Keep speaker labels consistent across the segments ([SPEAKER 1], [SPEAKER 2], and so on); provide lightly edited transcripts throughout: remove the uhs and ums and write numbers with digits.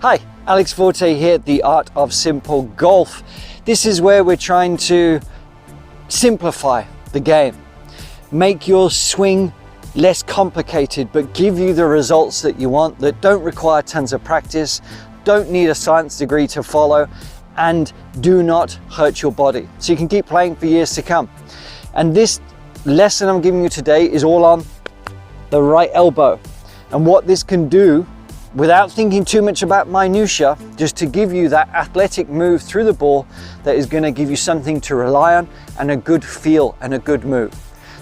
[SPEAKER 1] Hi, Alex Forte here at The Art of Simple Golf. This is where we're trying to simplify the game, make your swing less complicated, but give you the results that you want, that don't require tons of practice, don't need a science degree to follow, and do not hurt your body. So you can keep playing for years to come. And this lesson I'm giving you today is all on the right elbow and what this can do without thinking too much about minutia, just to give you that athletic move through the ball that is going to give you something to rely on and a good feel and a good move.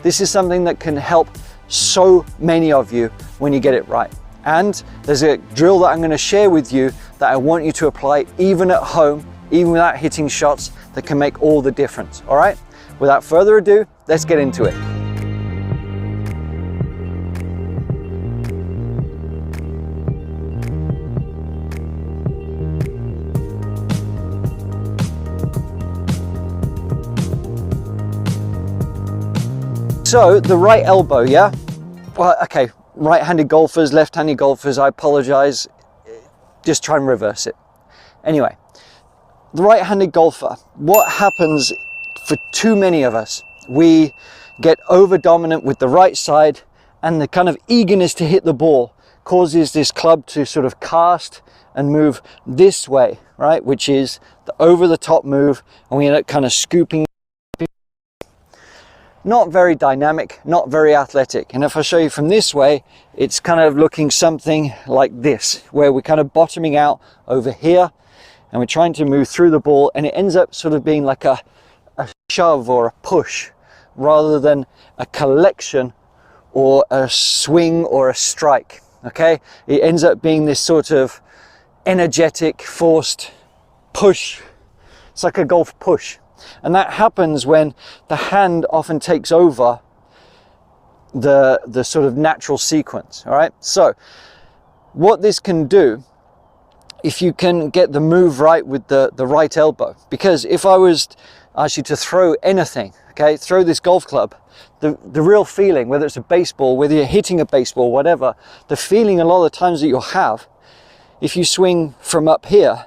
[SPEAKER 1] This is something that can help so many of you when you get it right. And there's a drill that I'm going to share with you that I want you to apply even at home, even without hitting shots, that can make all the difference. All right, without further ado, let's get into it. So the right elbow, yeah? Well, okay, right-handed golfers, left-handed golfers, I apologize. Just try and reverse it. Anyway, the right-handed golfer, what happens for too many of us, we get over-dominant with the right side, and the kind of eagerness to hit the ball causes this club to sort of cast and move this way, right? Which is the over-the-top move, and we end up kind of scooping. Not very dynamic, not very athletic. And if I show you from this way, it's kind of looking something like this, where we're kind of bottoming out over here and we're trying to move through the ball, and it ends up sort of being like a shove or a push rather than a collection or a swing or a strike. Okay, it ends up being this sort of energetic, forced push. It's like a golf push. And that happens when the hand often takes over the sort of natural sequence. All right, so what this can do, if you can get the move right with the right elbow, because if I was asked you to throw anything, okay, throw this golf club, the real feeling, whether it's a baseball, whether you're hitting a baseball, whatever, the feeling a lot of the times that you'll have, if you swing from up here,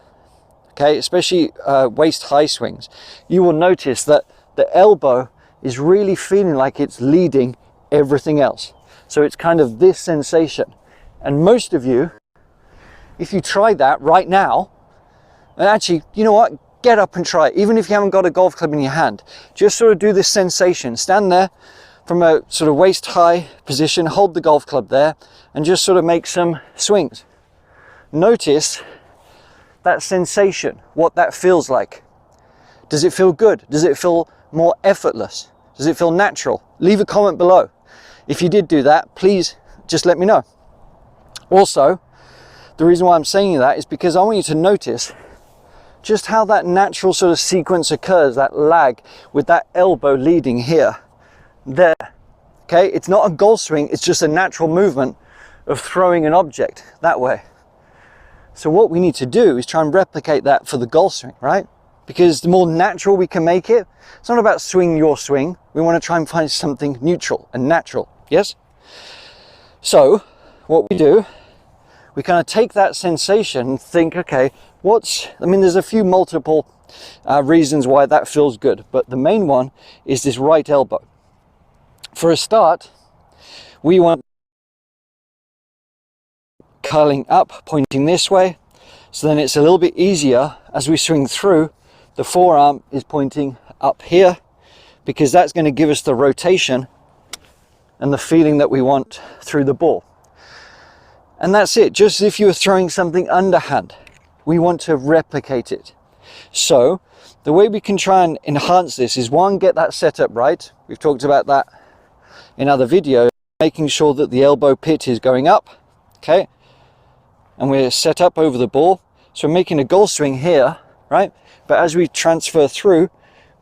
[SPEAKER 1] okay, especially waist high swings, you will notice that the elbow is really feeling like it's leading everything else. So it's kind of this sensation. And most of you, if you try that right now, and actually, you know what, get up and try it. Even if you haven't got a golf club in your hand, just sort of do this sensation. Stand there from a sort of waist high position, hold the golf club there, and just sort of make some swings. Notice that sensation, what that feels like. Does it feel good? Does it feel more effortless? Does it feel natural? Leave a comment below. If you did do that, please just let me know. Also, the reason why I'm saying that is because I want you to notice just how that natural sort of sequence occurs, that lag with that elbow leading here, there. Okay, it's not a golf swing, it's just a natural movement of throwing an object that way. So what we need to do is try and replicate that for the golf swing, right? Because the more natural we can make it, it's not about swing your swing. We want to try and find something neutral and natural, yes? So what we do, we kind of take that sensation and think, okay, there's a few multiple reasons why that feels good, but the main one is this right elbow. For a start, we want curling up, pointing this way, so then it's a little bit easier as we swing through. The forearm is pointing up here because that's going to give us the rotation and the feeling that we want through the ball. And that's it, just as if you were throwing something underhand. We want to replicate it. So the way we can try and enhance this is, one, get that setup right. We've talked about that in other videos, making sure that the elbow pit is going up, okay? And we're set up over the ball. So we're making a golf swing here, right? But as we transfer through,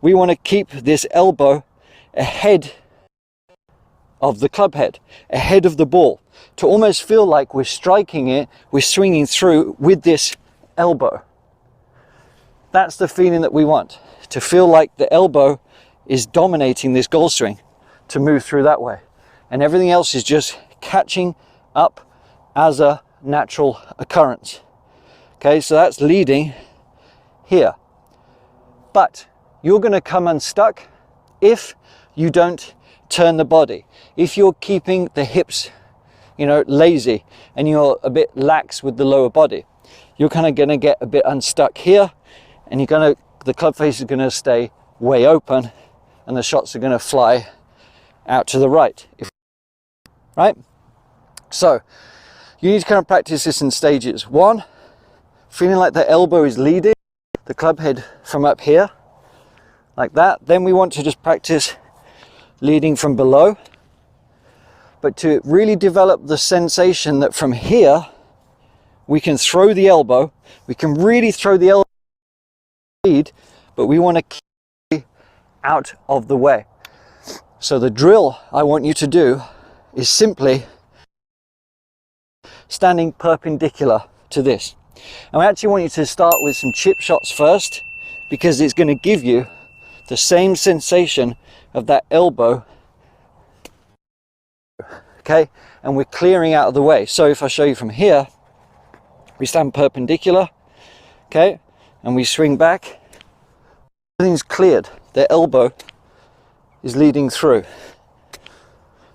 [SPEAKER 1] we want to keep this elbow ahead of the club head, ahead of the ball, to almost feel like we're striking it, we're swinging through with this elbow. That's the feeling that we want, to feel like the elbow is dominating this golf swing, to move through that way. And everything else is just catching up as a natural occurrence. Okay, so that's leading here. But you're going to come unstuck if you don't turn the body. If you're keeping the hips, you know, lazy, and you're a bit lax with the lower body, you're kind of going to get a bit unstuck here, and the club face is going to stay way open, and the shots are going to fly out to the right. Right? So you need to kind of practice this in stages. One, feeling like the elbow is leading the club head from up here, like that. Then we want to just practice leading from below, but to really develop the sensation that from here we can throw the elbow, we can really throw the elbow lead, but we want to keep it out of the way. So the drill I want you to do is simply standing perpendicular to this. And I actually want you to start with some chip shots first, because it's going to give you the same sensation of that elbow. Okay, and we're clearing out of the way. So if I show you from here, we stand perpendicular, okay, and we swing back, everything's cleared, the elbow is leading through.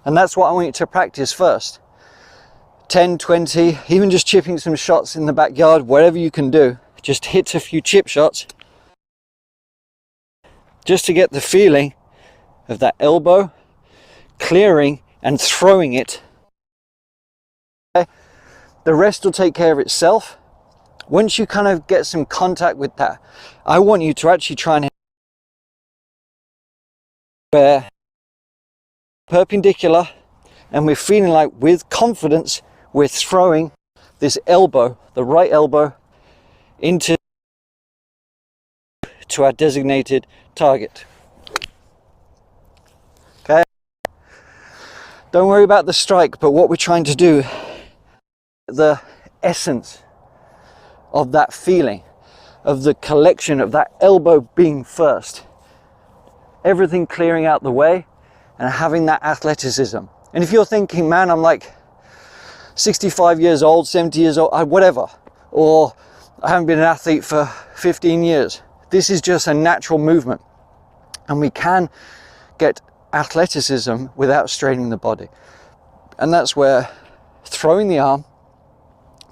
[SPEAKER 1] And that's what I want you to practice first. 10, 20, even just chipping some shots in the backyard, whatever you can do, just hit a few chip shots just to get the feeling of that elbow clearing and throwing it. Okay? The rest will take care of itself. Once you kind of get some contact with that, I want you to actually try and where perpendicular, and we're feeling like with confidence we're throwing this elbow, the right elbow, into our designated target. Okay, don't worry about the strike, but what we're trying to do, the essence of that feeling, of the collection of that elbow being first, everything clearing out the way and having that athleticism. And if you're thinking, man, I'm like 65 years old, 70 years old, whatever, or I haven't been an athlete for 15 years. This is just a natural movement, and we can get athleticism without straining the body. And that's where throwing the arm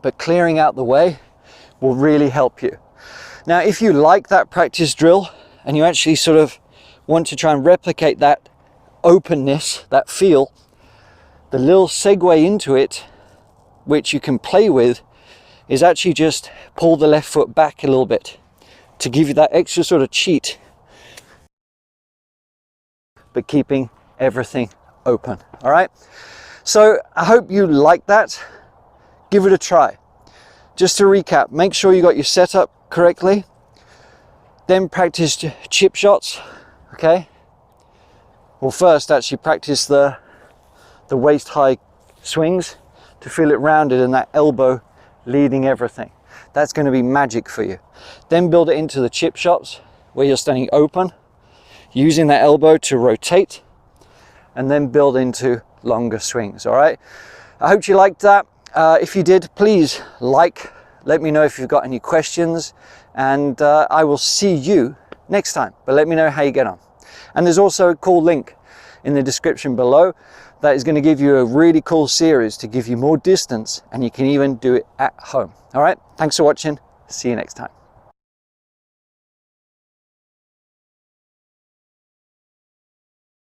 [SPEAKER 1] but clearing out the way will really help you. Now, if you like that practice drill and you actually sort of want to try and replicate that openness, that feel, the little segue into it, which you can play with, is actually just pull the left foot back a little bit to give you that extra sort of cheat, but keeping everything open. All right, so I hope you like that. Give it a try. Just to recap, make sure you got your setup correctly, then practice chip shots. Okay, well, first actually practice the waist high swings to feel it rounded and that elbow leading everything. That's going to be magic for you. Then build it into the chip shots where you're standing open, using that elbow to rotate, and then build into longer swings. All right, I hope you liked that. If you did, please let me know if you've got any questions, and I will see you next time, but let me know how you get on. And there's also a cool link in the description below that is going to give you a really cool series to give you more distance, and you can even do it at home. All right, thanks for watching. See you next time.